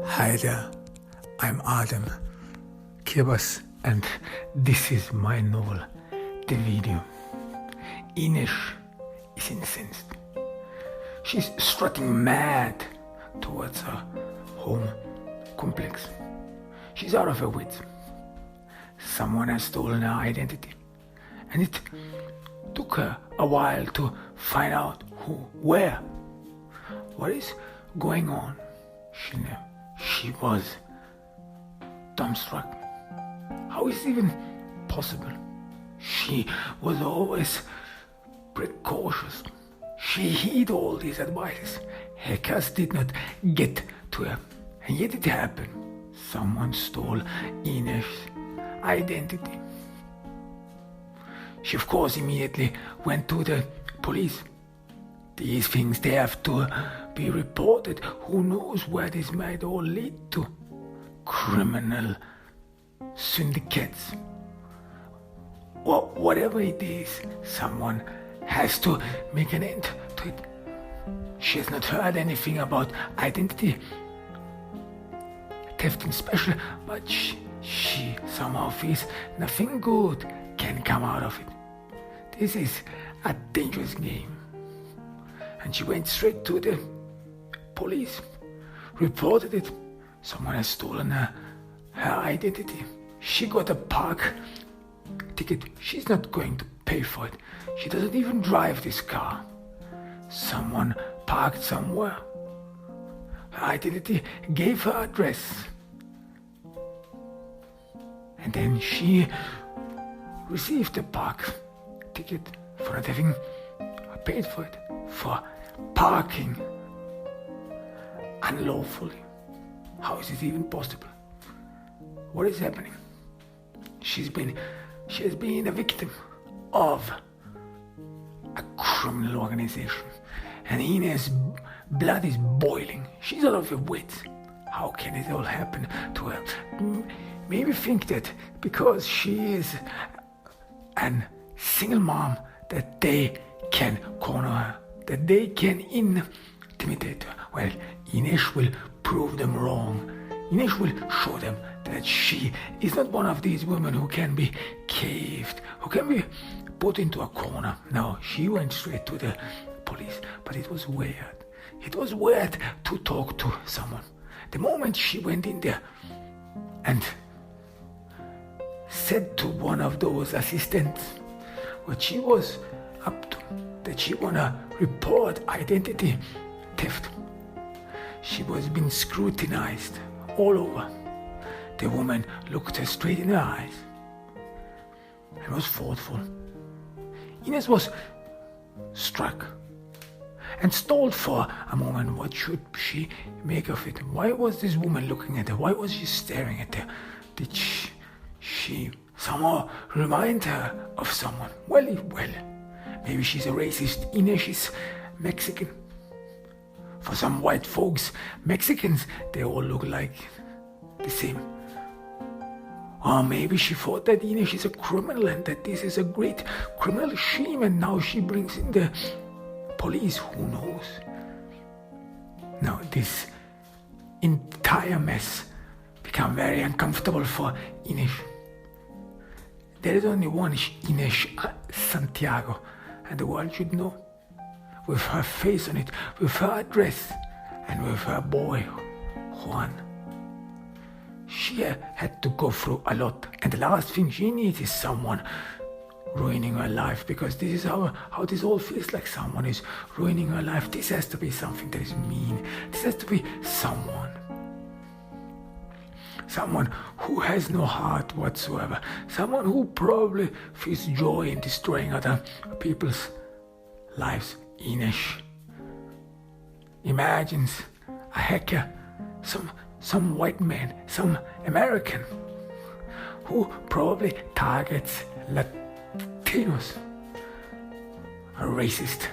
Hi there, I'm Adam Kirbas and this is my novel, The Video. Ineş is incensed. She's strutting mad towards her home complex. She's out of her wits. Someone has stolen her identity, and it took her a while to find out who, where, what is going on. She was dumbstruck. How is it even possible? She was always precautious. She heeded all these advices. Hackers did not get to her, and yet it happened. Someone stole Inesh's identity. She of course immediately went to the police. These things, they have to be reported. Who knows where this might all lead to? Criminal syndicates. Or whatever it is, someone has to make an end to it. She has not heard anything about identity theft in special, but she somehow feels nothing good can come out of it. This is a dangerous game. And she went straight to the police, reported it. Someone has stolen her identity. She got a park ticket. She's not going to pay for it. She doesn't even drive this car. Someone parked somewhere. Her identity gave her address. And then she received a park ticket for not having paid for it, for parking unlawfully. How is it even possible? What is happening? She has been a victim of a criminal organization, and Inesh's blood is boiling. She's out of her wits. How can it all happen to her? Maybe think that because she is a single mom that they can corner her, that they can intimidate her. Well, Ineş will prove them wrong. Ineş will show them that she is not one of these women who can be caved, who can be put into a corner. No, she went straight to the police, but it was weird. It was weird to talk to someone. The moment she went in there and said to one of those assistants what she was up to, that she wanna report identity theft, she was being scrutinized all over. The woman looked her straight in her eyes and was thoughtful. Ineş was struck and stalled for a moment. What should she make of it? Why was this woman looking at her? Why was she staring at her? Did she somehow remind her of someone? Well, maybe she's a racist. Ineş is Mexican. For some white folks, Mexicans, they all look like the same. Or maybe she thought that Ineş is a criminal and that this is a great criminal scheme, and now she brings in the police. Who knows? Now this entire mess became very uncomfortable for Ineş. There is only one Ineş Santiago, and the world should know. With her face on it, with her address, and with her boy, Juan. She had to go through a lot, and the last thing she needs is someone ruining her life, because this is how this all feels like. Someone is ruining her life. This has to be something that is mean. This has to be someone who has no heart whatsoever, someone who probably feels joy in destroying other people's lives. Ineş imagines a hacker, some white man, some American, who probably targets Latinos, a racist,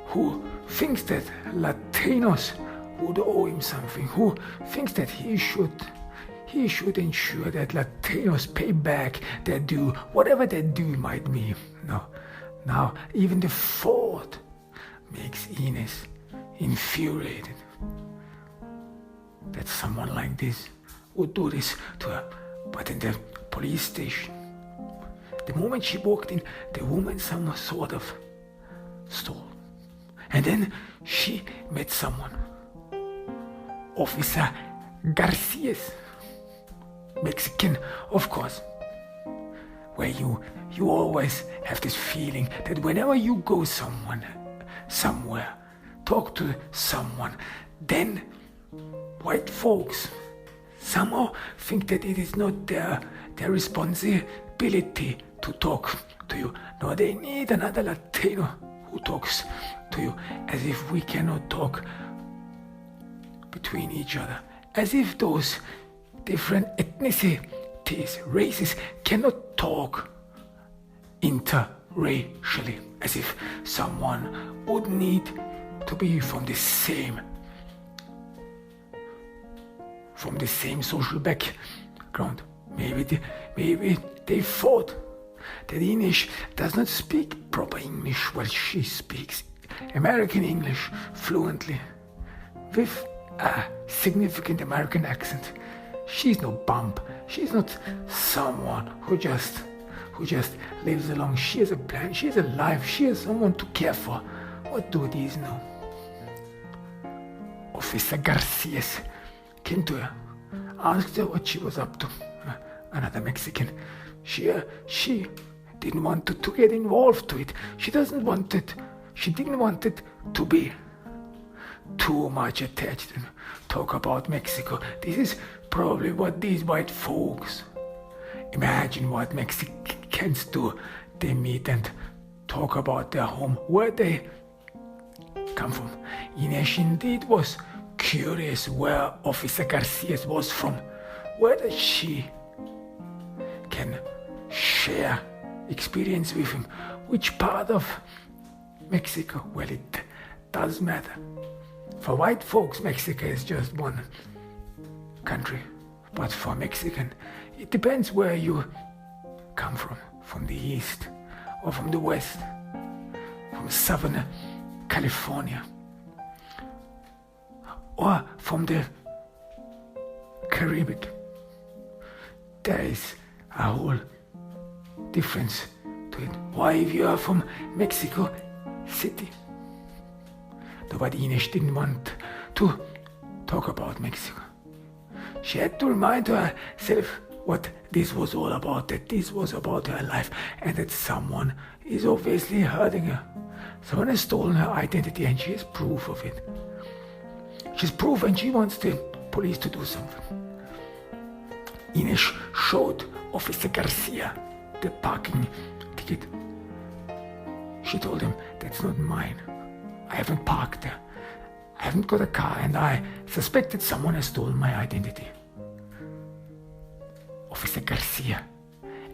who thinks that Latinos would owe him something, who thinks that he should ensure that Latinos pay back their due, whatever their due might be. No. Now, even the thought makes Ineş infuriated. that someone like this would do this to her. But in the police station, the moment she walked in, the woman some sort of stole. And then she met someone, Officer Garcias, Mexican, of course, where you always have this feeling that whenever you go somewhere, talk to someone, then white folks somehow think that it is not their responsibility to talk to you. No, they need another Latino who talks to you, as if we cannot talk between each other, as if those different ethnicities, races cannot talk interracially, as if someone would need to be from the same social background. Maybe they thought that Inesh does not speak proper English while she speaks American English fluently with a significant American accent. She's no bump. She's not someone who just lives along. She has a plan. She has a life. She has someone to care for. What do these know? Officer Garcias came to her, asked her what she was up to. Another Mexican. She didn't want to get involved to it. She didn't want it to be too much attached and talk about Mexico. This is probably what these white folks imagine what Mexicans do. They meet and talk about their home, where they come from. Inesh indeed was curious where Officer Garcias was from, whether she can share experience with him. Which part of Mexico? Well, it does matter. For white folks, Mexico is just one country. But for Mexican, it depends where you come from the east or from the west, from southern California, or from the Caribbean. There is a whole difference to it. Why, if you are from Mexico City? But Inesh didn't want to talk about Mexico. She had to remind herself what this was all about, that this was about her life, and that someone is obviously hurting her. Someone has stolen her identity, and she has proof of it. She's proof, and she wants the police to do something. Inesh showed Officer Garcia the parking ticket. She told him, "That's not mine. I haven't parked there. I haven't got a car, and I suspect that someone has stolen my identity." Officer Garcia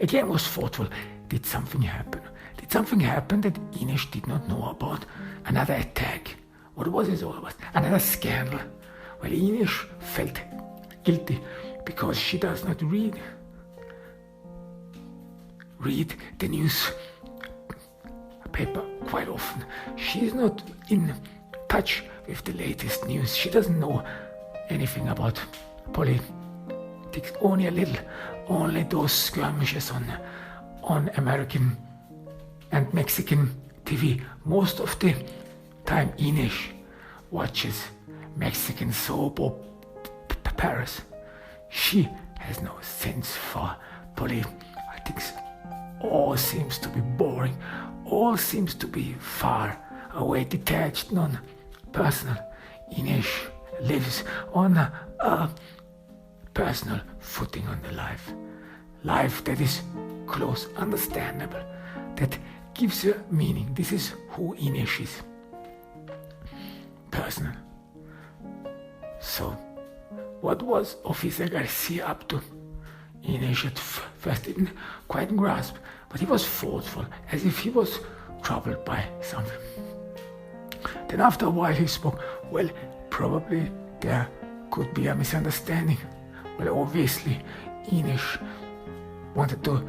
again was thoughtful. Did something happen? Did something happen that Inesh did not know about? Another attack? What was it all about? Another scandal? Well, Inesh felt guilty because she does not read the news paper quite often. She's not in touch with the latest news. She doesn't know anything about politics, only a little, only those skirmishes on American and Mexican TV. Most of the time Inesh watches Mexican soap operas. She has no sense for politics. All seems to be boring. All seems to be far away, detached, non-personal. Inesh lives on a personal footing on the life that is close, understandable, that gives her meaning. This is who Inesh is. Personal. So, what was Officer Garcia up to? Inesh at first didn't quite grasp, but he was thoughtful, as if he was troubled by something. Then after a while he spoke. Well, probably there could be a misunderstanding. Well, obviously Inesh wanted to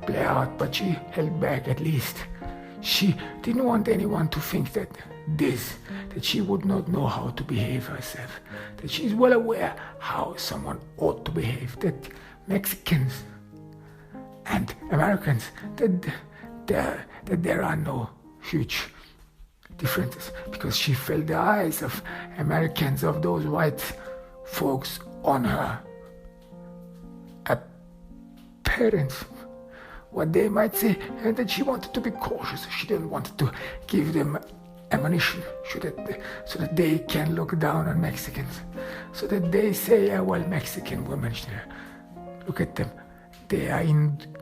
play out, but she held back at least. She didn't want anyone to think that she would not know how to behave herself, that she's well aware how someone ought to behave, that Mexicans and Americans, that there are no huge differences, because she felt the eyes of Americans, of those white folks on her appearance, what they might say, and that she wanted to be cautious. She didn't want to give them ammunition so that they can look down on Mexicans, so that they say, yeah, well, Mexican women, look at them, they are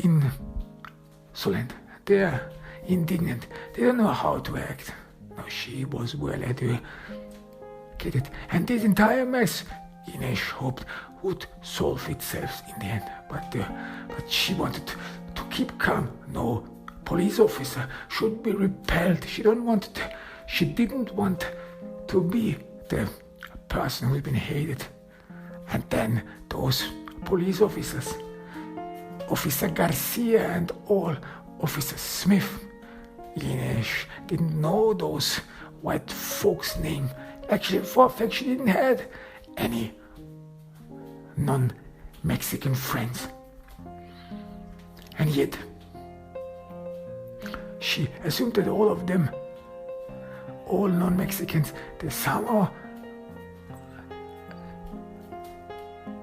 insolent, they are indignant, they don't know how to act. No, she was well educated, and this entire mess, Inesh hoped, would solve itself in the end. But she wanted to keep calm. No police officer should be repelled. She didn't want to be the person who's been hated. And then those police officers, Officer Garcia and all, Officer Smith, Inesh didn't know those white folks' name. Actually, for a fact, she didn't have any non-Mexican friends. And yet, she assumed that all of them, all non-Mexicans, they somehow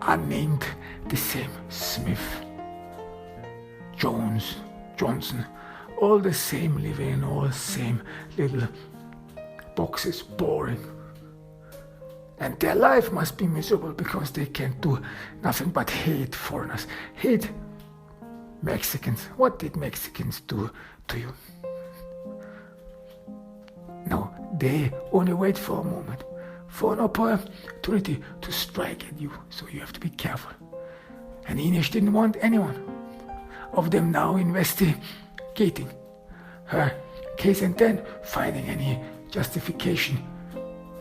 are named the same. Smith, Jones, Johnson, all the same, living in all same little boxes, boring. And their life must be miserable because they can do nothing but hate foreigners, hate Mexicans. What did Mexicans do to you? No, they only wait for a moment, for an opportunity to strike at you. So you have to be careful. And Inesh didn't want anyone of them now investigating her case and then finding any justification,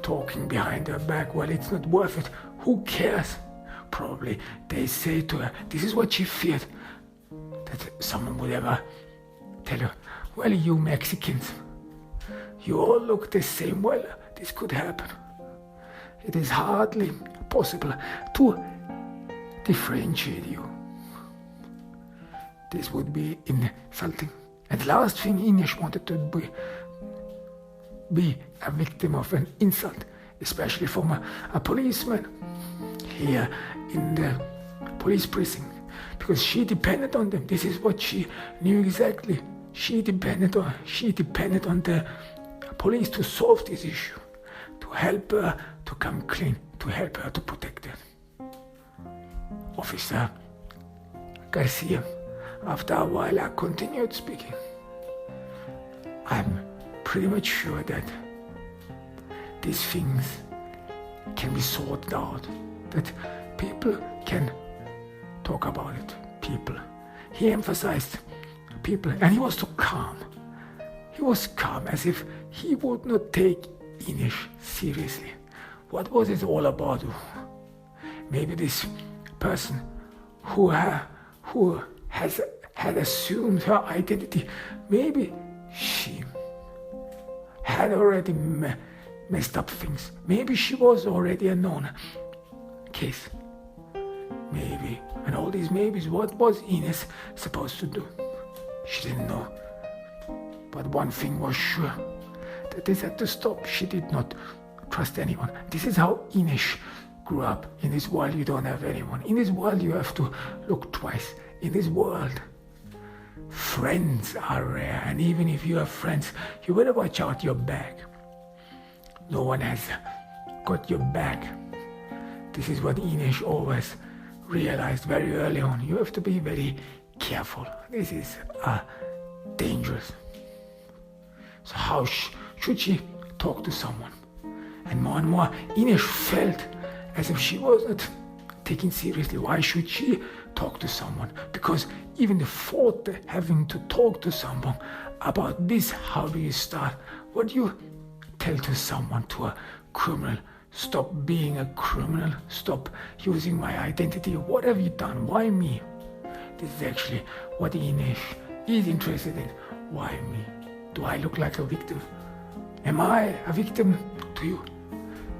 talking behind her back. Well, it's not worth it. Who cares? Probably they say to her, this is what she feared, that someone would ever tell her, well, you Mexicans, you all look the same. Well, this could happen. It is hardly possible to differentiate you. This would be insulting. And the last thing, Inesh wanted to be a victim of an insult, especially from a policeman here in the police precinct, because she depended on them. This is what she knew exactly. She depended on the police to solve this issue, to help her to come clean, to help her to protect her. Officer Garcia, after a while, I continued speaking. I'm pretty much sure that these things can be sorted out, that people can talk about it. People. He emphasized people, and he was so calm. He was calm, as if he would not take Inesh seriously. What was it all about? Maybe this person who had assumed her identity, maybe she had already messed up things. Maybe she was already a known case. Maybe. And all these maybes, what was Inesh supposed to do? She didn't know. But one thing was sure, that this had to stop. She did not trust anyone. This is how Inesh grew up. In this world you don't have anyone. In this world you have to look twice. In this world, friends are rare, and even if you have friends, you better watch out your back. No one has got your back. This is what Inesh always realized very early on. You have to be very careful. This is dangerous. So how should she talk to someone? And more, Inesh felt as if she was not taken seriously. Why should she talk to someone? Because even the thought of having to talk to someone about this, how do you start? What do you tell to someone, to a criminal? Stop being a criminal. Stop using my identity. What have you done? Why me? This is actually what Inesh is interested in. Why me? Do I look like a victim? Am I a victim to you?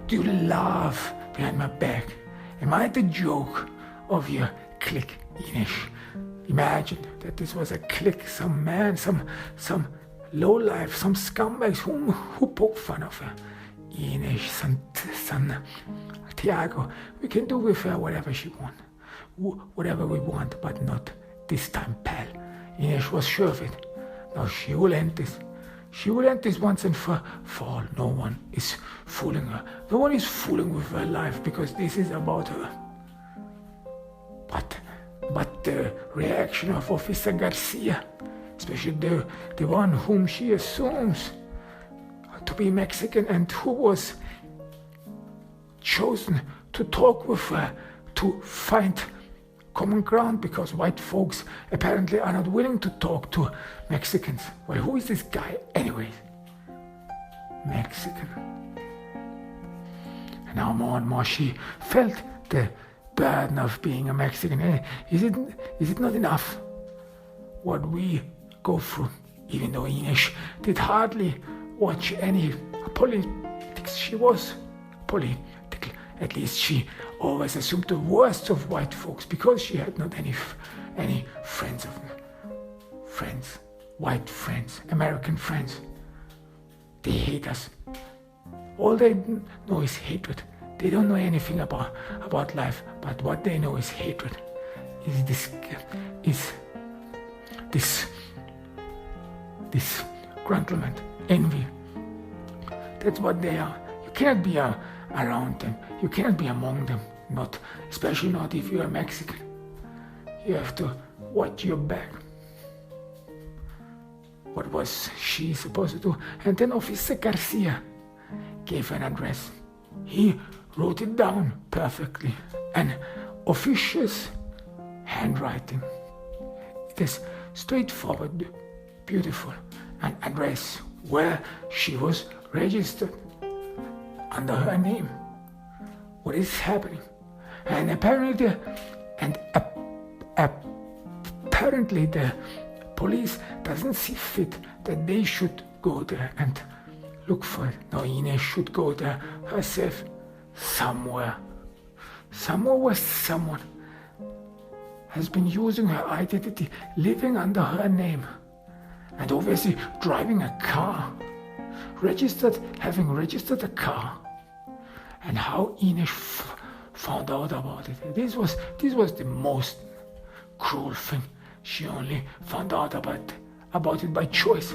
Do you laugh behind my back? Am I the joke of your clique, Inesh? Imagine that this was a clique, some man, some lowlife, some scumbags who poke fun of her. Inesh, Santiago, we can do with her whatever she wants, whatever we want, but not this time, pal. Inesh was sure of it. Now she will end this. She will end this once and for all. No one is fooling her. No one is fooling with her life because this is about her. But the reaction of Officer Garcia, especially the one whom she assumes to be Mexican and who was chosen to talk with her to find common ground because white folks apparently are not willing to talk to Mexicans. Well, who is this guy anyways? Mexican. And now more and more she felt the burden of being a Mexican. Is it not enough what we go through? Even though Inesh did hardly watch any politics, she was political. At least she always assumed the worst of white folks because she had not any friends, white friends, American friends. They hate us. All they know is hatred. They don't know anything about life, but what they know is hatred. Is this gruntlement, envy. That's what they are. You cannot be around them. You cannot be among them. Not, especially not if you are Mexican. You have to watch your back. What was she supposed to do? And then Officer Garcia gave an address. He wrote it down perfectly. An officious handwriting. It is straightforward, beautiful. An address where she was registered under her name. What is happening? And apparently the police doesn't see fit that they should go there and look for it. No, Inesh should go there herself, somewhere where someone has been using her identity, living under her name, and obviously driving a car, having registered a car. And how Inesh found out about it. This was the most cruel thing. She only found out about it by choice.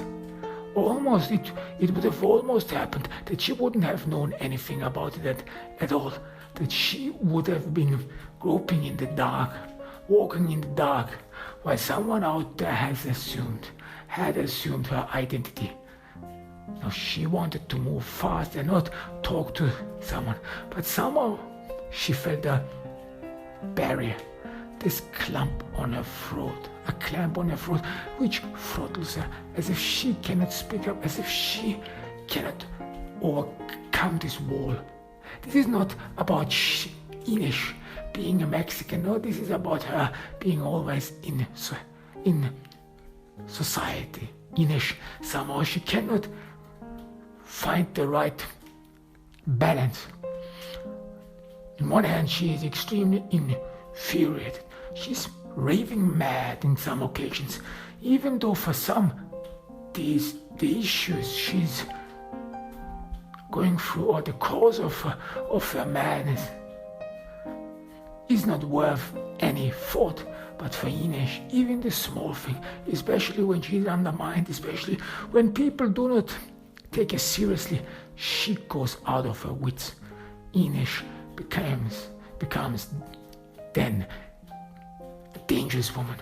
Almost, it would have almost happened that she wouldn't have known anything about it at all. That she would have been groping in the dark, walking in the dark, while someone out there had assumed her identity. Now she wanted to move fast and not talk to someone, but somehow she felt a barrier, this clamp on her throat, which throttles her, as if she cannot speak up, as if she cannot overcome this wall. This is not about Inesh being a Mexican. No, this is about her being always in society. Inesh, somehow she cannot find the right balance. On one hand, she is extremely infuriated. She's raving mad in some occasions, even though for some the issues she's going through or the cause of her madness is not worth any thought. But for Inesh, even the small thing, especially when she's undermined, especially when people do not take her seriously, she goes out of her wits. Inesh becomes then a dangerous woman.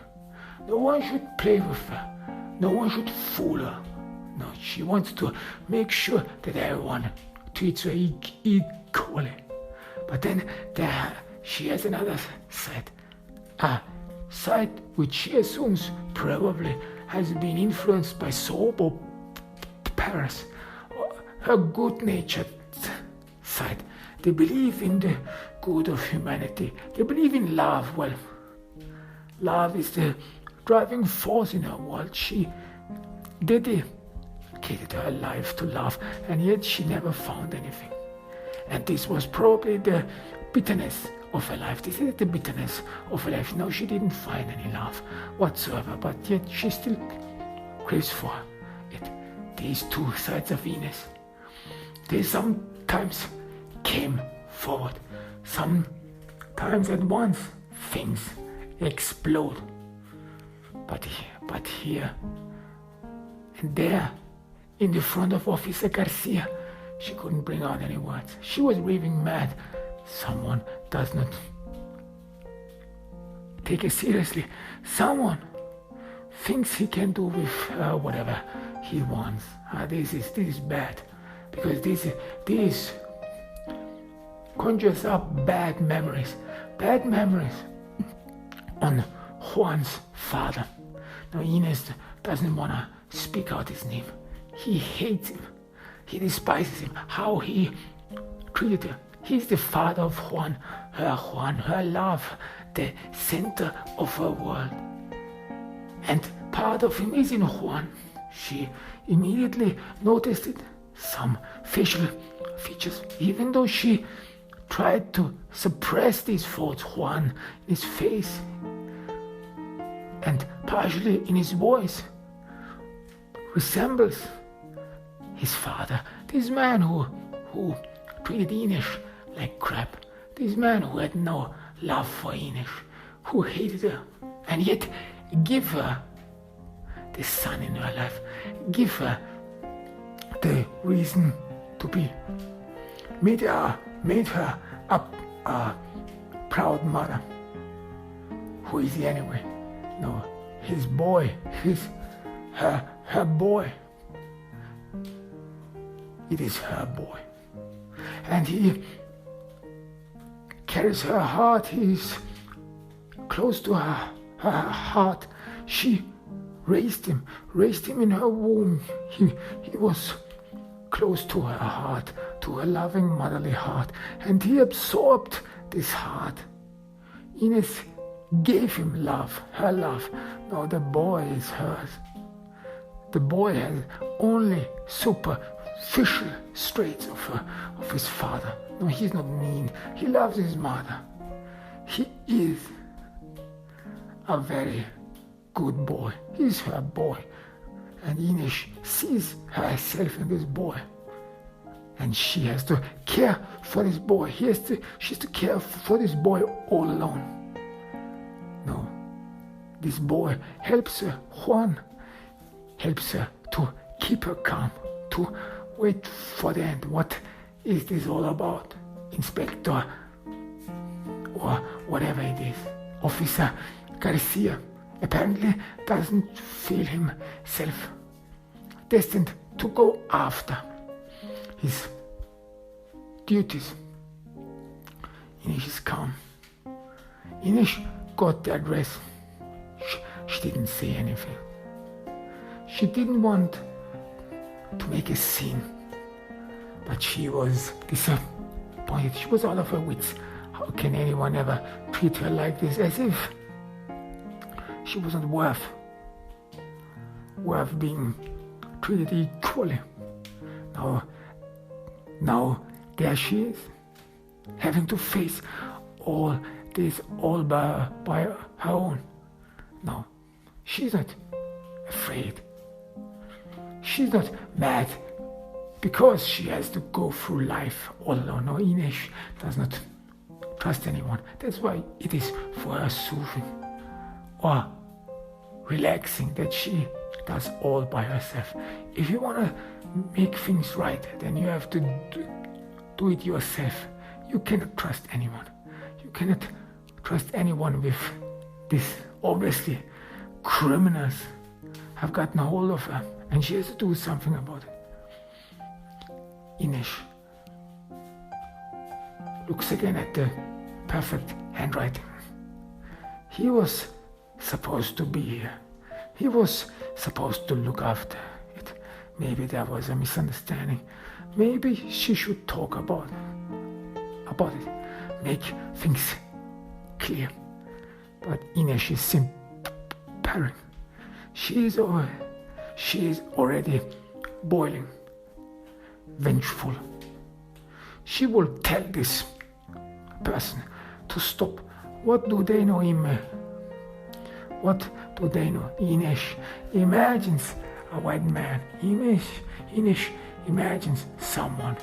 No one should play with her. No one should fool her. No, she wants to make sure that everyone treats her equally. But then she has another side. A side which she assumes probably has been influenced by sober Paris. Her good-natured side. They believe in the good of humanity. They believe in love. Well, love is the driving force in her world. They dedicated her life to love, and yet she never found anything. And this was probably the bitterness of her life. This is the bitterness of her life. No, she didn't find any love whatsoever, but yet she still craves for it. These two sides of Ineş, they sometimes came forward. Sometimes at once things explode. But here and there, in the front of Officer Garcia, she couldn't bring out any words. She was raving mad. Someone does not take it seriously. Someone thinks he can do with whatever he wants. This is bad, because this conjures up bad memories on Juan's father. Now Ineş doesn't want to speak out his name. He hates him. He despises him. How he treated her. He's the father of Juan, her love, the center of her world. And part of him is in Juan. She immediately noticed it. Some facial features, even though she tried to suppress these thoughts. Juan, his face, and partially in his voice, resembles his father. This man who treated Ineş like crap. This man who had no love for Ineş, who hated her, and yet give her the son in her life, give her the reason to be, made her a proud mother. Who is he anyway? No, his boy, her boy. It is her boy. And he carries her heart. He's close to her heart. She raised him in her womb. He was close to her heart, to her loving motherly heart, and he absorbed this heart. Ineş gave him love, her love. Now the boy is hers. The boy has only superficial traits of his father. No, he's not mean. He loves his mother. He is a very good boy. He's her boy. And Ineş sees herself in this boy. And she has to care for this boy. She has to care for this boy all alone. No, this boy helps her. Juan helps her to keep her calm, to wait for the end. What is this all about? Inspector, or whatever it is, Officer Garcia apparently doesn't feel himself destined to go after his duties. Ineş is calm. Ineş got the address. She didn't say anything. She didn't want to make a scene, but she was disappointed. She was out of her wits. How can anyone ever treat her like this, as if she wasn't worth being treated equally? Now there she is, having to face all this all by her own. No, she's not afraid. She's not mad because she has to go through life all alone. No, Ineş does not trust anyone. That's why it is for her soothing or relaxing that she does all by herself. If you want to make things right, then you have to do it yourself. You cannot trust anyone. You cannot trust anyone with this. Obviously, criminals have gotten a hold of her, and she has to do something about it. Ineş looks again at the perfect handwriting. He was supposed to be here. He was supposed to look after it. Maybe there was a misunderstanding. Maybe she should talk about it, make things clear. But Ineş is simpering. She is already boiling, vengeful. She will tell this person to stop. What do they know him? What do they know? Inesh imagines a white man. Inesh imagines someone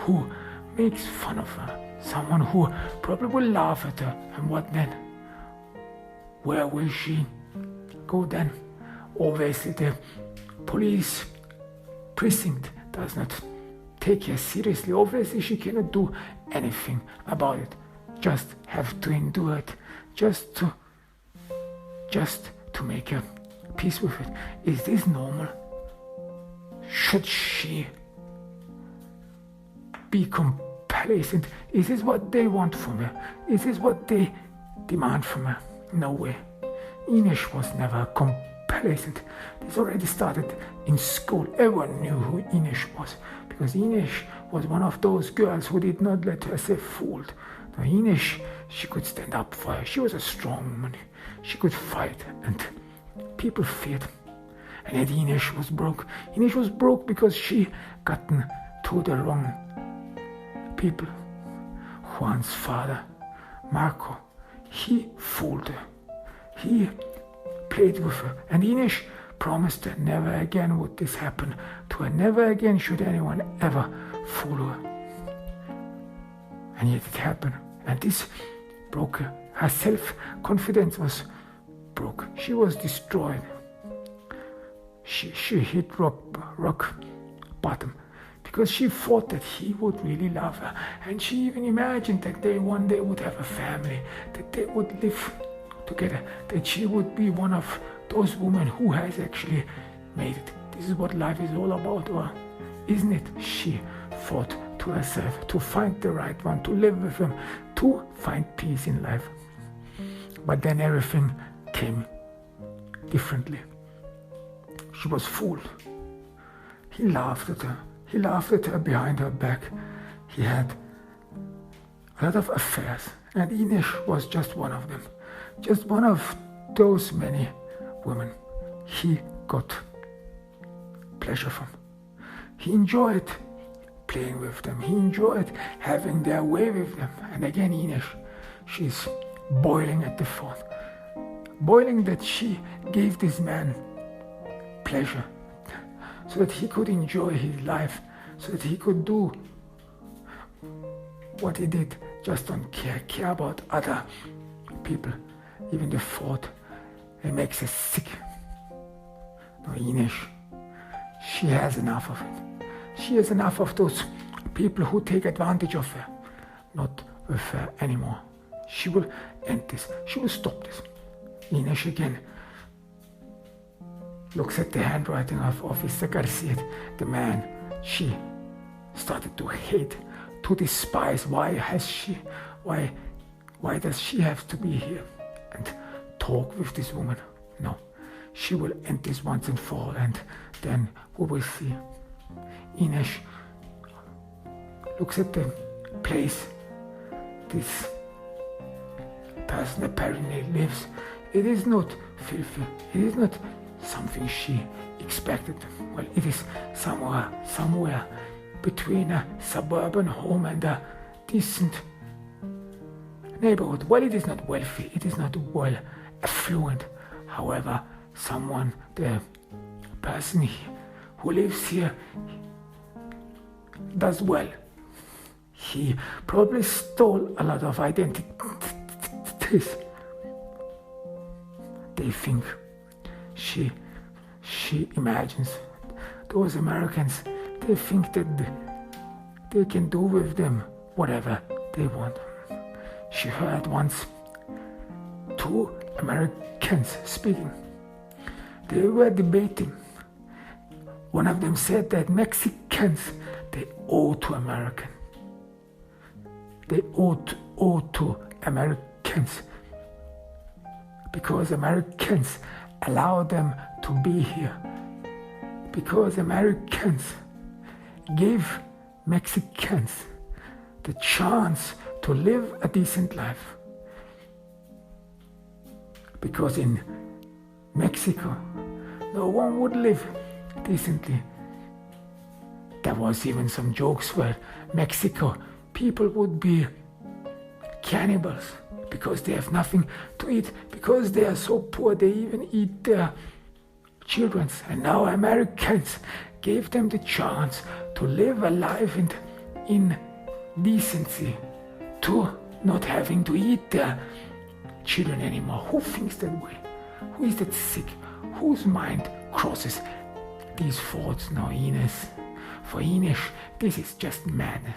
who makes fun of her, someone who probably will laugh at her. And what then? Where will she go then? Obviously the police precinct does not take her seriously. Obviously she cannot do anything about it. Just have to endure it. Just to make a peace with it. Is this normal? Should she be complacent? Is this what they want from her? Is this what they demand from her? No way. Inesh was never complacent. This already started in school. Everyone knew who Inesh was, because Inesh was one of those girls who did not let herself fooled. Now Inesh, she could stand up for her. She was a strong woman. She could fight, and people feared. And yet Inesh was broke. Inesh was broke because she gotten to the wrong people. Juan's father, Marco, he fooled her. He played with her. And Inesh promised her never again would this happen to her. Never again should anyone ever fool her. And yet it happened. And this broke her. Her self-confidence was broke. She was destroyed. She hit rock bottom because she thought that he would really love her. And she even imagined that they one day would have a family, that they would live together, that she would be one of those women who has actually made it. This is what life is all about, or isn't it? She thought to herself to find the right one, to live with him, to find peace in life. But then everything came differently. She was fooled. He laughed at her. He laughed at her behind her back. He had a lot of affairs, and Inesh was just one of them. Just one of those many women he got pleasure from. He enjoyed playing with them. He enjoyed having their way with them. And again, Inesh, she's boiling at the thought. Boiling that she gave this man pleasure so that he could enjoy his life, so that he could do what he did. Just don't care about other people. Even the thought, it makes us sick. No, Inesh, she has enough of it. She has enough of those people who take advantage of her. Not with her anymore. She will end this. She will stop this. Inesh again looks at the handwriting of Officer Garcia, the man she started to hate, to despise. Why does she have to be here and talk with this woman? No, she will end this once and for all, and then we will see. Inesh looks at the place this person apparently lives. It is not filthy. It is not something she expected. Well, it is somewhere between a suburban home and a decent neighborhood. Well, it is not wealthy. It is not well affluent. However, the person who lives here does well. He probably stole a lot of identities. They think, she imagines, those Americans, they think that they can do with them whatever they want. She heard once two Americans speaking. They were debating. One of them said that Mexicans, they owe to Americans. They owe to Americans because Americans allow them to be here. Because Americans give Mexicans the chance to live a decent life. Because in Mexico, no one would live decently There was even some jokes where Mexico people would be cannibals because they have nothing to eat, because they are so poor they even eat their children. And now Americans gave them the chance to live a life in decency, to not having to eat their children anymore. Who thinks that way? Who is that sick? Whose mind crosses these thoughts now, Inesh? For Inesh, this is just madness.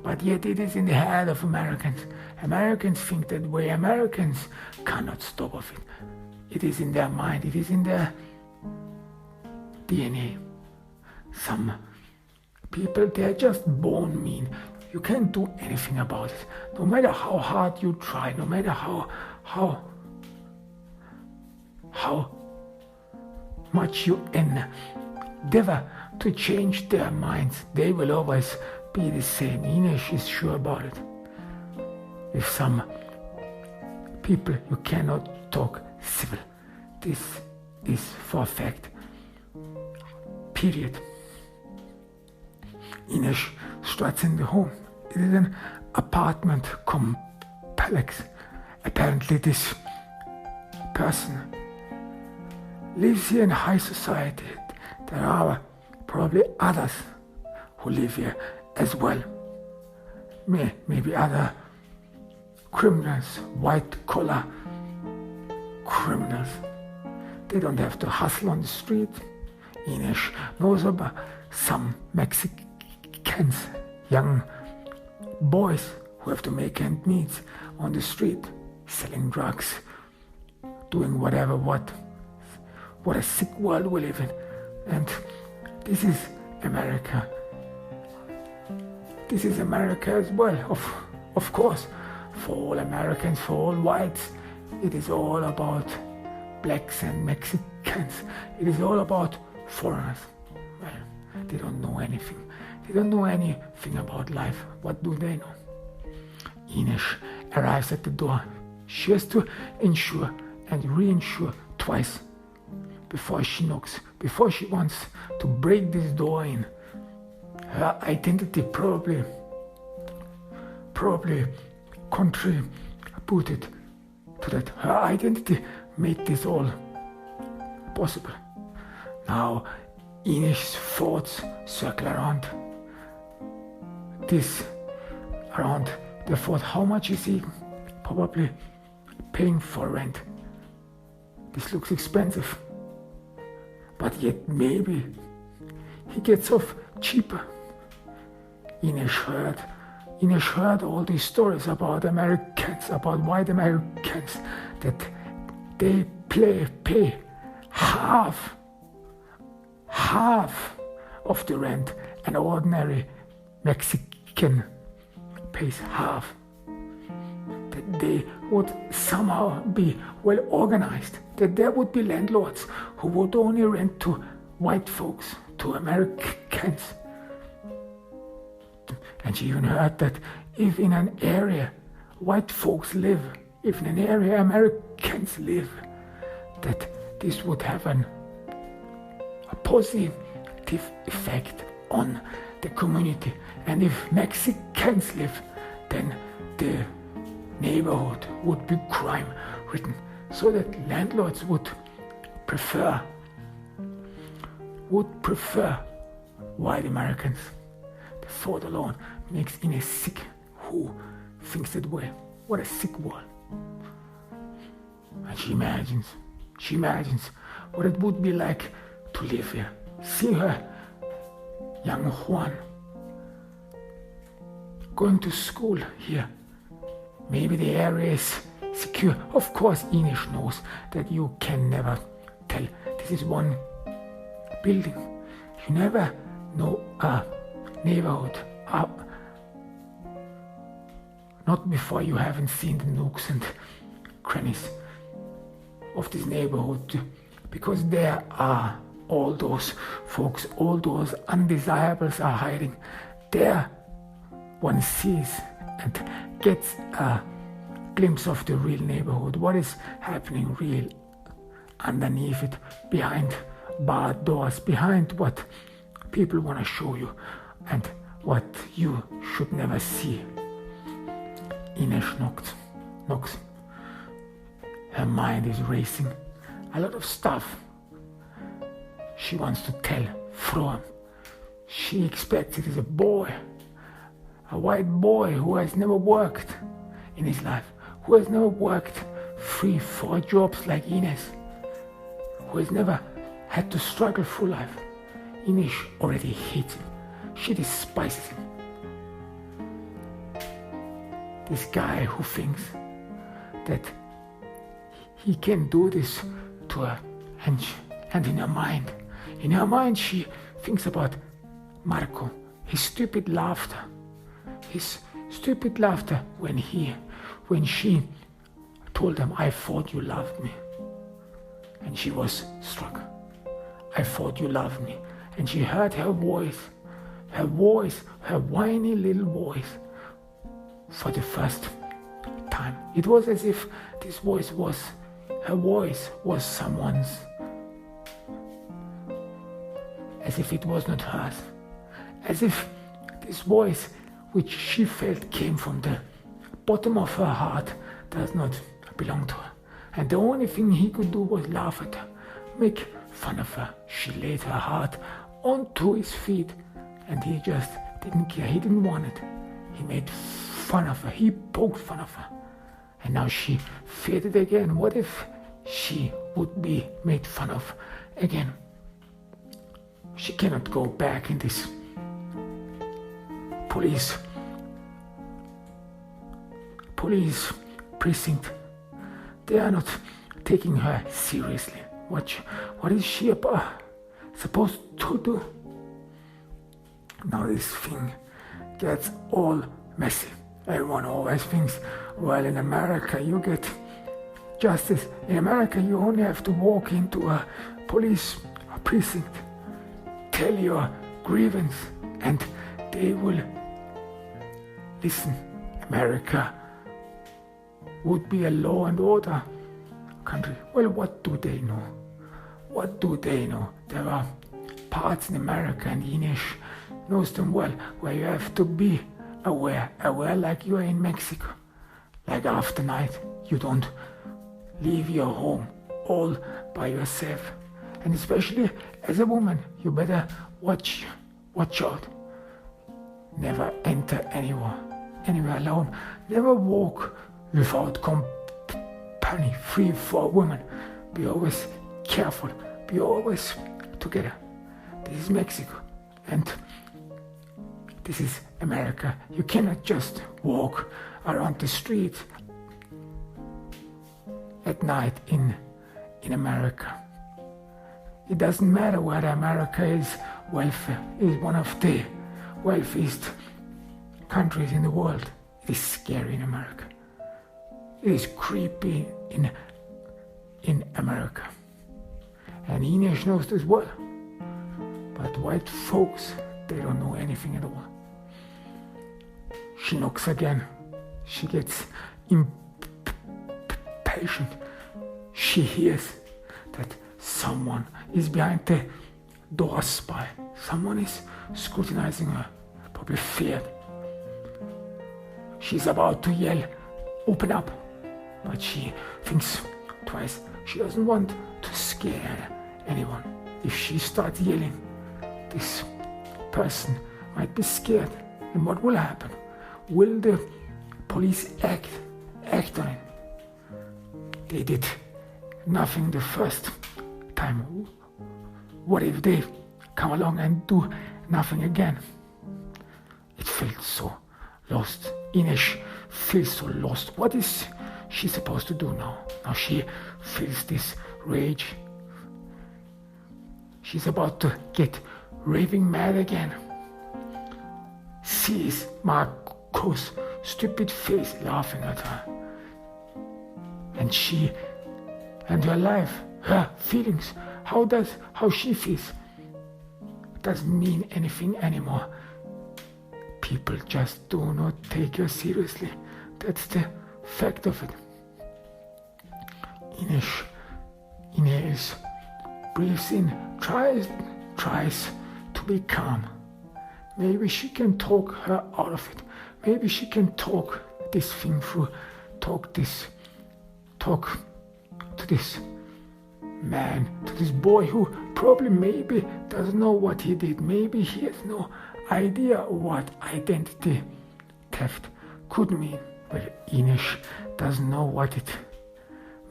But yet it is in the head of Americans. Americans think that way. Americans cannot stop of it. It is in their mind. It is in their DNA. Some people, they are just born mean. You can't do anything about it. No matter how hard you try, no matter how much you endeavor to change their minds, they will always be the same. Inesh is sure about it. With some people you cannot talk civil. This is for a fact. Period. Inesh starts in the home. It is an apartment complex. Apparently this person lives here in high society. There are probably others who live here as well. Maybe other criminals, white-collar criminals. They don't have to hustle on the street. Inesh knows about some Mexicans, young boys who have to make ends meet on the street, selling drugs, doing whatever. What a sick world we live in. And this is America. This is America as well, of course. For all Americans, for all whites, it is all about blacks and Mexicans. It is all about foreigners. Well, they don't know anything. They don't know anything about life. What do they know? Inesh arrives at the door. She has to ensure and reinsure twice before she knocks, before she wants to break this door in. Her identity probably contributed to that. Her identity made this all possible. Now Inesh's thoughts circle around the thought, how much is he probably paying for rent? This looks expensive. But yet maybe he gets off cheaper. Inesh heard all these stories about Americans, about white Americans, that they pay half of the rent an ordinary Mexican pays half. That they would somehow be well organized, that there would be landlords who would only rent to white folks, to Americans. And she even heard that if in an area white folks live, if in an area Americans live, that this would have a positive effect on the community. And if Mexicans live, then the neighborhood would be crime-ridden, so that landlords would prefer white Americans. The thought alone makes Inesh sick. Who thinks that way? What a sick world. And she imagines what it would be like to live here. See her young Juan going to school here. Maybe the area is secure. Of course, Inesh knows that you can never tell. This is one building. You never know a neighborhood. Not before you haven't seen the nooks and crannies of this neighborhood. Because there are all those folks, all those undesirables are hiding. There one sees and gets a glimpse of the real neighborhood, what is happening real underneath it, behind barred doors, behind what people want to show you and what you should never see. Inesh knocks. Her mind is racing. A lot of stuff she wants to tell Fromm. She expects it is a boy, a white boy who has never worked in his life, who has never worked 3-4 jobs like Inesh, who has never had to struggle through life. Inesh already hates him. She despises him. This guy who thinks that he can do this to her, and in her mind she thinks about Marco, his stupid laughter when she told him, "I thought you loved me," and she was struck. "I thought you loved me," and she heard her voice, her whiny little voice for the first time. It was as if her voice was someone's, as if it was not hers, as if this voice which she felt came from the bottom of her heart does not belong to her. And the only thing he could do was laugh at her, make fun of her. She laid her heart onto his feet and he just didn't care. He didn't want it. He made fun of her. He poked fun of her. And now she feared it again. What if she would be made fun of again? She cannot go back in this police precinct. They are not taking her seriously. What is she supposed to do? Now this thing gets all messy. Everyone always thinks, well, in America you get justice. In America you only have to walk into a police precinct, tell your grievance, and they will listen. America would be a law and order country. Well, what do they know? What do they know? There are parts in America, and Inesh knows them well, where you have to be aware like you are in Mexico. Like after night, you don't leave your home all by yourself. And especially as a woman, you better watch out. Never enter anywhere alone. Never walk without company, 3-4 women. Be always careful. Be always together. This is Mexico, and this is America. You cannot just walk around the street at night in America. It doesn't matter whether America is one of the wealthiest countries in the world. It is scary in America. It is creepy in America. And Inesh knows this well. But white folks, they don't know anything at all. She knocks again. She gets impatient. She hears that someone is behind the door spy. Someone is scrutinizing her, probably feared. She's about to yell, "Open up!" But she thinks twice. She doesn't want to scare anyone. If she starts yelling, this person might be scared. And what will happen? Will the police act on it? They did nothing the first time. What if they come along and do nothing again? It felt so lost. Inesh feels so lost. What is she supposed to do now? Now she feels this rage. She's about to get raving mad again. Sees Marco's stupid face laughing at her. And her life, her feelings, how she feels, doesn't mean anything anymore. People just do not take her seriously. That's the fact of it. Inesh breathes in, tries to to be calm. Maybe she can talk her out of it. Maybe she can talk this thing through. Talk to this man, to this boy who probably maybe doesn't know what he did. Maybe he has no idea what identity theft could mean. Well, Inesh doesn't know what it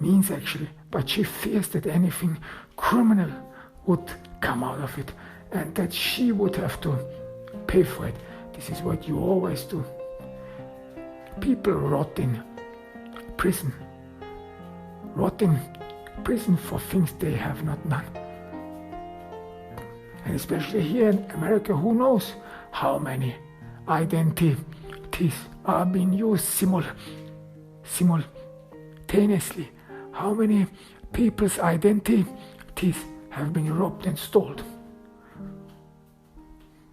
means actually, but she fears that anything criminal would come out of it and that she would have to pay for it. This is what you always do. People rot in prison for things they have not done. And especially here in America, who knows how many identities are being used simultaneously. How many people's identities have been robbed and stolen.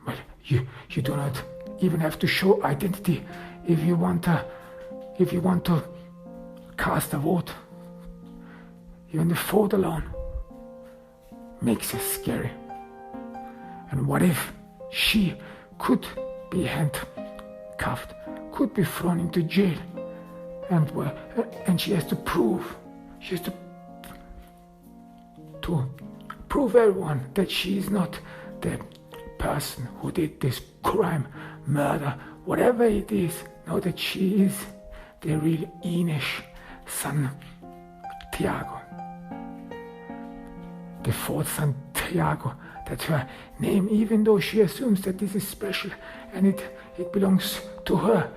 Well, you do not even have to show identity if you want to cast a vote. Even the thought alone makes it scary. And what if she could be handcuffed, could be thrown into jail, and she has to prove everyone that she is not the person who did this crime, murder, whatever it is. Know that she is the real Inesh Santiago. The fourth Santiago, that's her name, even though she assumes that this is special and it belongs to her.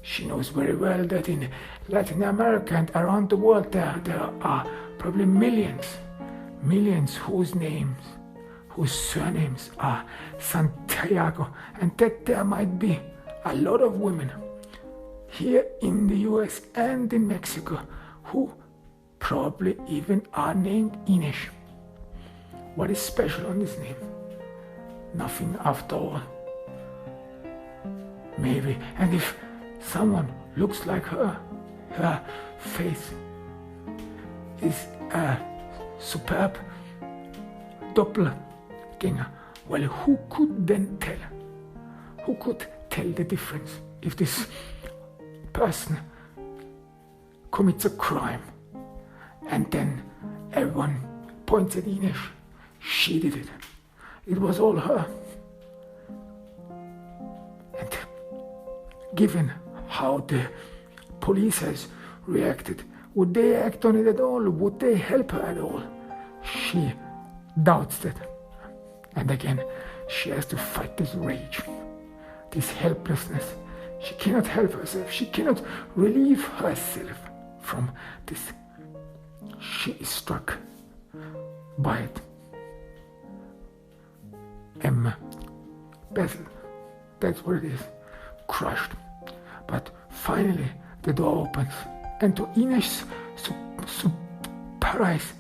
She knows very well that in Latin America and around the world there are probably millions whose surnames are Santiago, and that there might be a lot of women here in the US and in Mexico who probably even are named Inesh. What is special on this name? Nothing after all. Maybe, and if someone looks like her face is a superb doppelganger. Well, who could then tell? Who could tell the difference if this person commits a crime and then everyone points at Inesh? She did it. It was all her. And given how the police has reacted, would they act on it at all? Would they help her at all? She doubts that. And again, she has to fight this rage, this helplessness. She cannot help herself. She cannot relieve herself from this. She is struck by it. Embezzled. That's what it is. Crushed. But finally, the door opens, and to Inesh's surprise,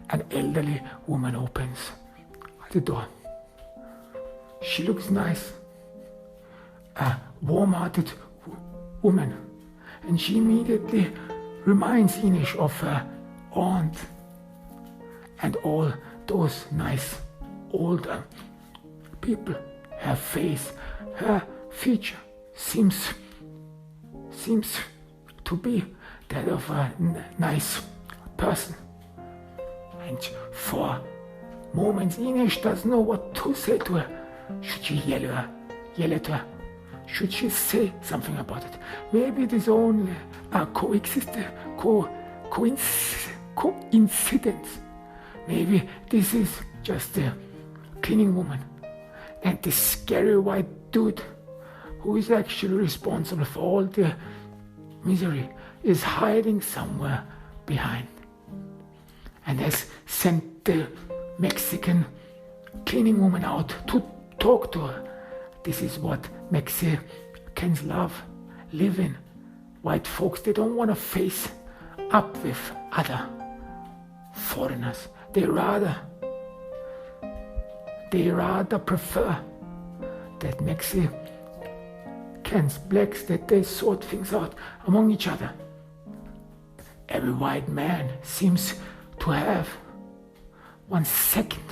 an elderly woman opens the door. She looks nice, a warm-hearted woman, and she immediately reminds Inesh of her aunt and all those nice older people. Her face, her feature seems to be that of a nice person. And for moments, Inesh doesn't know what to say to her. Should she yell at her? Should she say something about it? Maybe it is only a coincidence. Maybe this is just a cleaning woman, and the scary white dude who is actually responsible for all the misery is hiding somewhere behind and has sent the Mexican cleaning woman out to talk to her. This is what Mexicans live in. White folks, they don't want to face up with other foreigners. They rather prefer that Mexicans, blacks, that they sort things out among each other. Every white man seems to have 1 second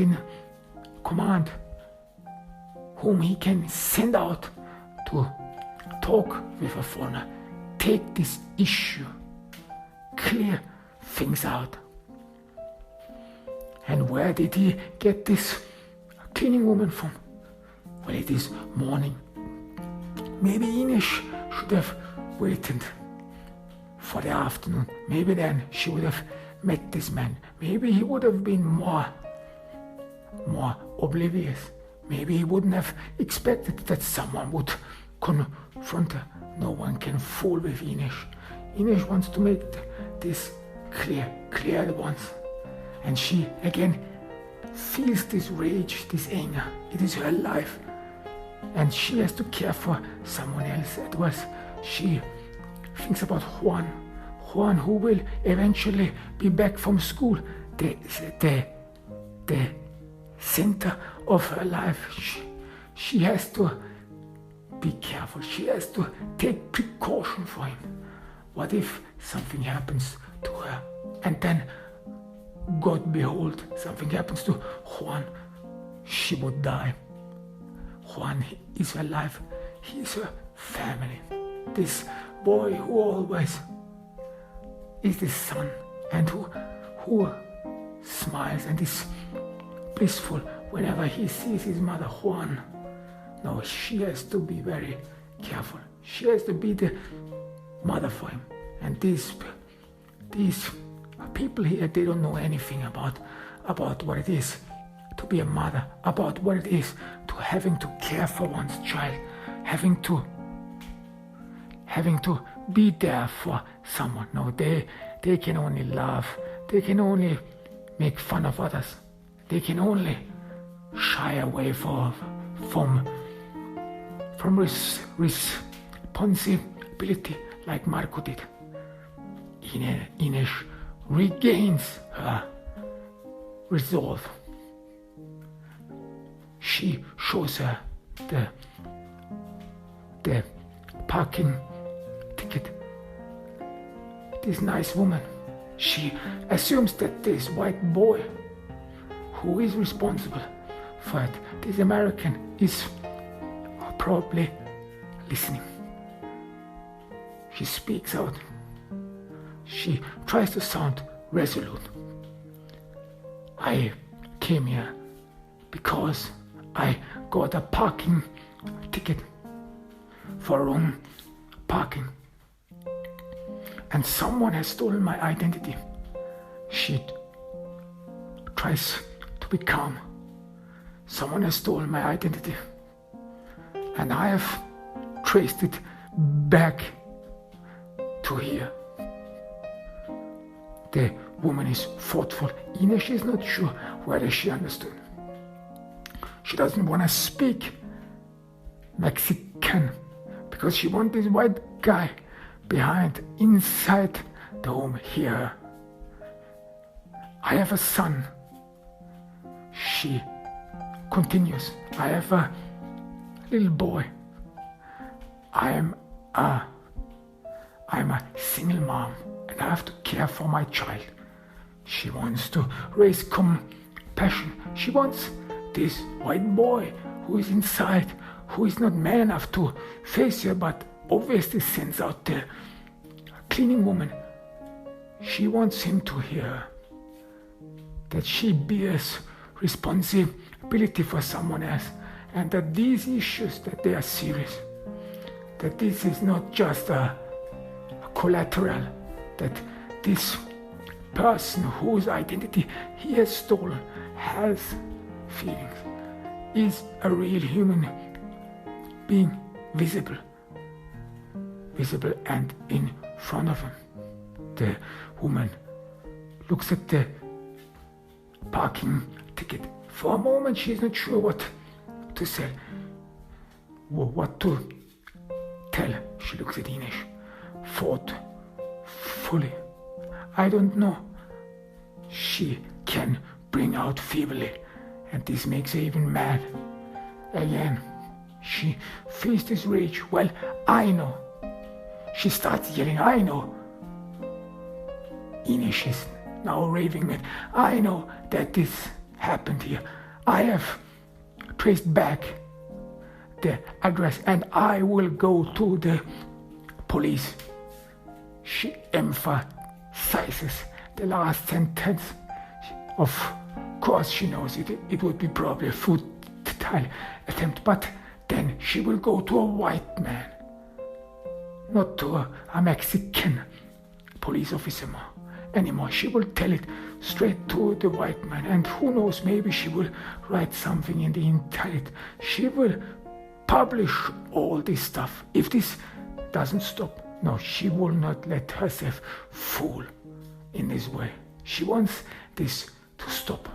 in command, whom he can send out to talk with a foreigner, take this issue, clear things out. And where did he get this cleaning woman from? Well, it is morning. Maybe Inesh should have waited for the afternoon. Maybe then she would have met this man. Maybe he would have been more oblivious. Maybe he wouldn't have expected that someone would confront her. No one can fool with Inesh. Inesh wants to make this clear at once. And she again feels this rage, this anger. It is her life. And she has to care for someone else. At once she thinks about Juan who will eventually be back from school. The center of her life. She has to be careful. She has to take precaution for him. What if something happens to her? And then, God behold, something happens to Juan. She would die. Juan is her life. He is her family. This boy who always is the son and who smiles and is blissful whenever he sees his mother, Juan. No, she has to be very careful. She has to be the mother for him. And these people here, they don't know anything about what it is to be a mother, about what it is to having to care for one's child, having to be there for someone. No, they can only laugh. They can only make fun of others. They can only shy away from responsibility like Marco did. Inesh regains her resolve. She shows her the parking ticket. This nice woman, she assumes that this white boy who is responsible for it, this American, is probably listening. She speaks out. She tries to sound resolute. I came here because I got a parking ticket for wrong parking. And someone has stolen my identity. She tries to be calm. Someone has stolen my identity. And I have traced it back to here. The woman is thoughtful. Inesh is not sure whether she understood. She doesn't want to speak Mexican because she wants this white guy inside the home here. I have a son. She continues. I have a little boy. I'm a single mom and I have to care for my child. She wants to raise compassion. She wants this white boy who is inside, who is not man enough to face her, but obviously sends out the cleaning woman. She wants him to hear that she bears responsibility for someone else, and that these issues, that they are serious, that this is not just a collateral, that this person whose identity he has stolen has feelings, is a real human being, visible and in front of him. The woman looks at the parking ticket. For a moment she is not sure what to say, what to tell. She looks at Inesh thoughtfully. I don't know. She can bring out feebly, and this makes her even mad. Again, she feels this rage. Well, I know. She starts yelling, I know. Inesh is now raving mad. I know that this happened here. I have traced back the address and I will go to the police. She emphasizes the last sentence. Of course she knows it would be probably a futile attempt, but then she will go to a white man, not to a Mexican police officer anymore. She will tell it straight to the white man, and who knows, maybe she will write something in the internet. She will publish all this stuff. If this doesn't stop, no, she will not let herself fool in this way. She wants this to stop.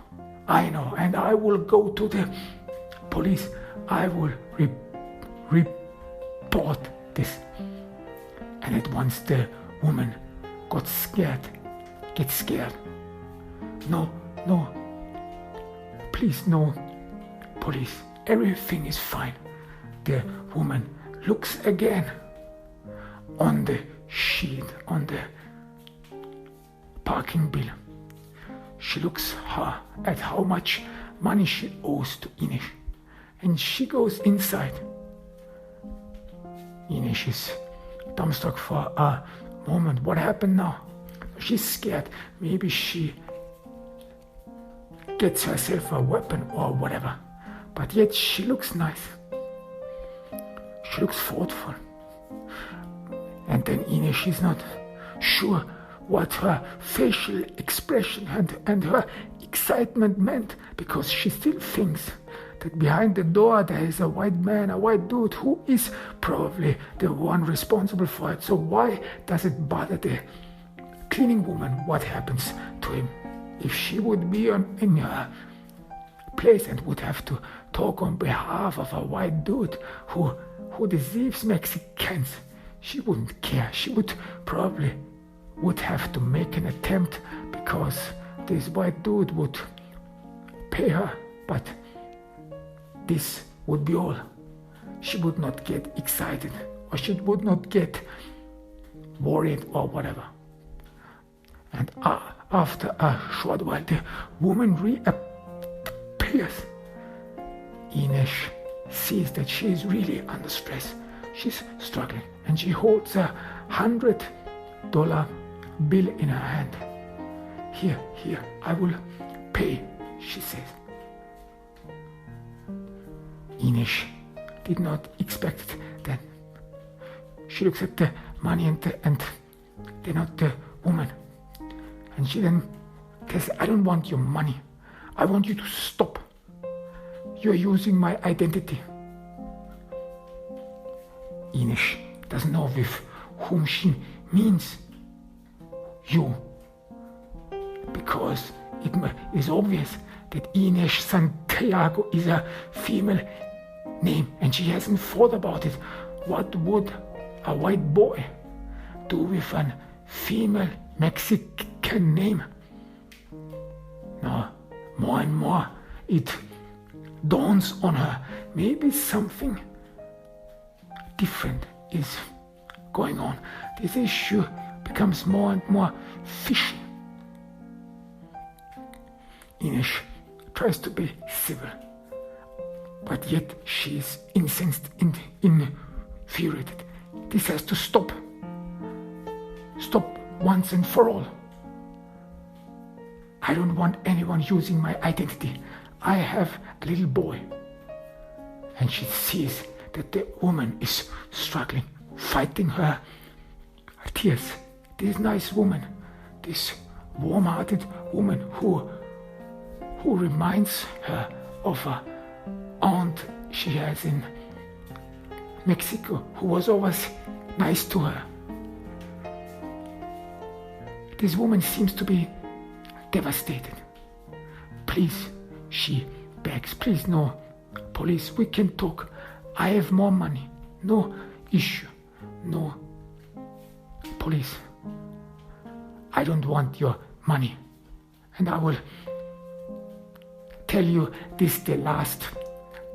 I know, and I will go to the police. I will report this. And at once the woman gets scared. No, please, no, police. Everything is fine. The woman looks again on the sheet, on the parking bill. She looks at how much money she owes to Ineş, and she goes inside. Ineş is dumbstruck for a moment. What happened now? She's scared. Maybe she gets herself a weapon or whatever. But yet she looks nice. She looks thoughtful. And then Ineş is not sure what her facial expression and her excitement meant, because she still thinks that behind the door there is a white man, a white dude who is probably the one responsible for it. So why does it bother the cleaning woman what happens to him? If she would be in her place and would have to talk on behalf of a white dude who deceives Mexicans, she wouldn't care. She would probably have to make an attempt, because this white dude would pay her, but this would be all. She would not get excited, or she would not get worried or whatever. And after a short while, the woman reappears. Ineş sees that she is really under stress. She's struggling, and she holds $100 bill in her hand. Here, I will pay, she says. Ineş did not expect that. She looks at the money and then at the woman. And she then says, I don't want your money. I want you to stop. You're using my identity. Ineş doesn't know with whom she means. You. Because it is obvious that Ineş Santiago is a female name, and she hasn't thought about it. What would a white boy do with a female Mexican name? No, more and more it dawns on her. Maybe something different is going on. This issue becomes more and more fishy. Ineş tries to be civil, but yet she is incensed and infuriated. This has to stop. Stop once and for all. I don't want anyone using my identity. I have a little boy. And she sees that the woman is struggling, fighting her tears. This nice woman, this warm-hearted woman who reminds her of an aunt she has in Mexico, who was always nice to her. This woman seems to be devastated. Please, she begs, please, no, police, we can talk. I have more money. No issue. No, police. I don't want your money. And I will tell you this the last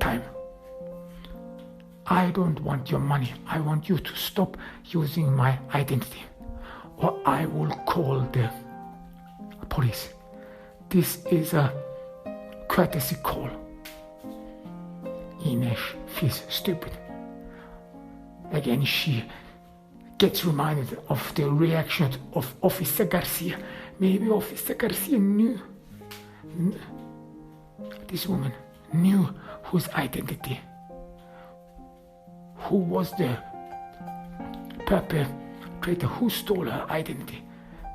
time. I don't want your money. I want you to stop using my identity, or I will call the police. This is a courtesy call. Inesh feels stupid. Again, she gets reminded of the reaction of Officer Garcia. Maybe Officer Garcia knew, this woman knew whose identity, who was the perpetrator, who stole her identity.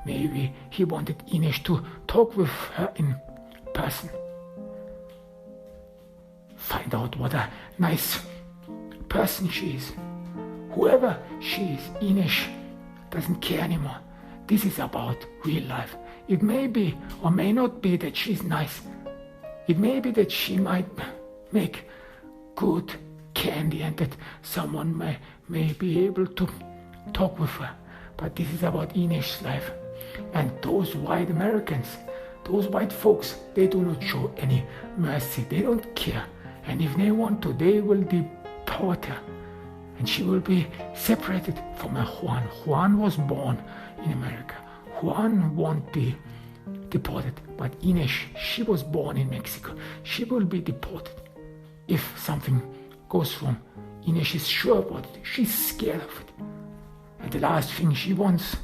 Maybe he wanted Inesh to talk with her in person. Find out what a nice person she is. Whoever she is, Inesh doesn't care anymore. This is about real life. It may be or may not be that she's nice. It may be that she might make good candy and that someone may be able to talk with her. But this is about Inesh's life. And those white Americans, those white folks, they do not show any mercy. They don't care. And if they want to, they will deport her. And she will be separated from her Juan. Juan was born in America. Juan won't be deported. But Inesh, she was born in Mexico. She will be deported. If something goes wrong, Inesh is sure about it. She's scared of it. And the last thing she wants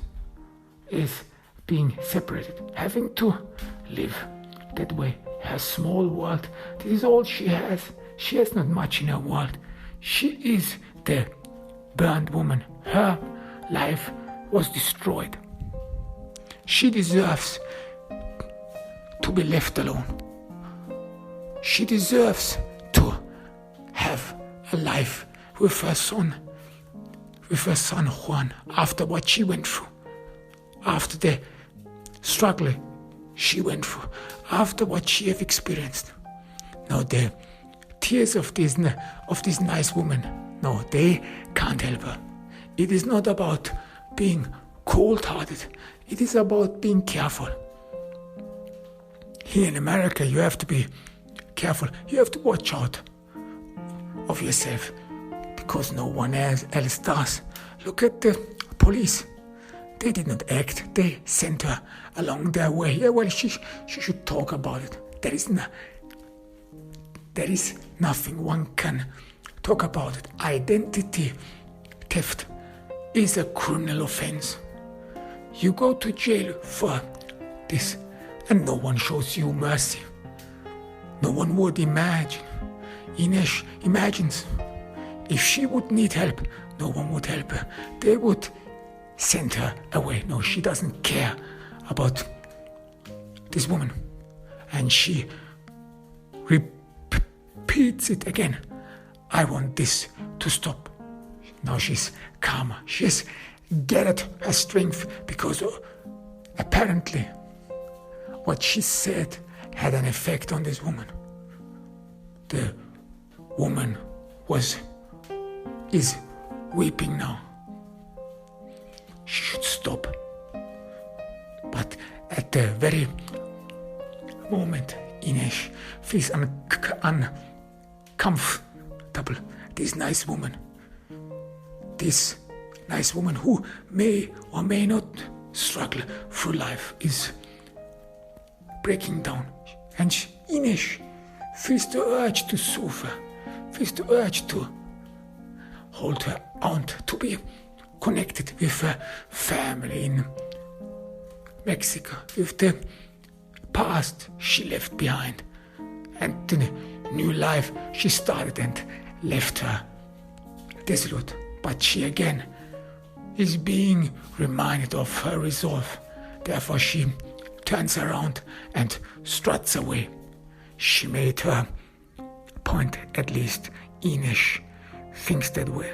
is being separated, having to live that way. Her small world, this is all she has. She has not much in her world. She is the burned woman. Her life was destroyed. She deserves to be left alone. She deserves to have a life with her son Juan, after what she went through, after the struggle she went through, after what she have experienced. Now the tears of this nice woman, no, they can't help her. It is not about being cold-hearted. It is about being careful. Here in America, you have to be careful. You have to watch out of yourself because no one else does. Look at the police. They did not act. They sent her along their way. Yeah, well, she should talk about it. There is nothing one can talk about it. Identity theft is a criminal offense. You go to jail for this, and no one shows you mercy. No one would imagine. Inesh imagines if she would need help, no one would help her. They would send her away. No, she doesn't care about this woman. And she repeats it again. I want this to stop. Now she's calmer. She has gathered her strength because apparently what she said had an effect on this woman. The woman is weeping now. She should stop. But at the very moment, Inesh feels uncomfortable. This nice woman who may or may not struggle through life is breaking down. And Inesh feels the urge to soothe her, feels the urge to hold her aunt, to be connected with her family in Mexico, with the past she left behind and the new life she started and left her desolate. But she again is being reminded of her resolve. Therefore she turns around and struts away. She made her point, at least Inesh thinks that way.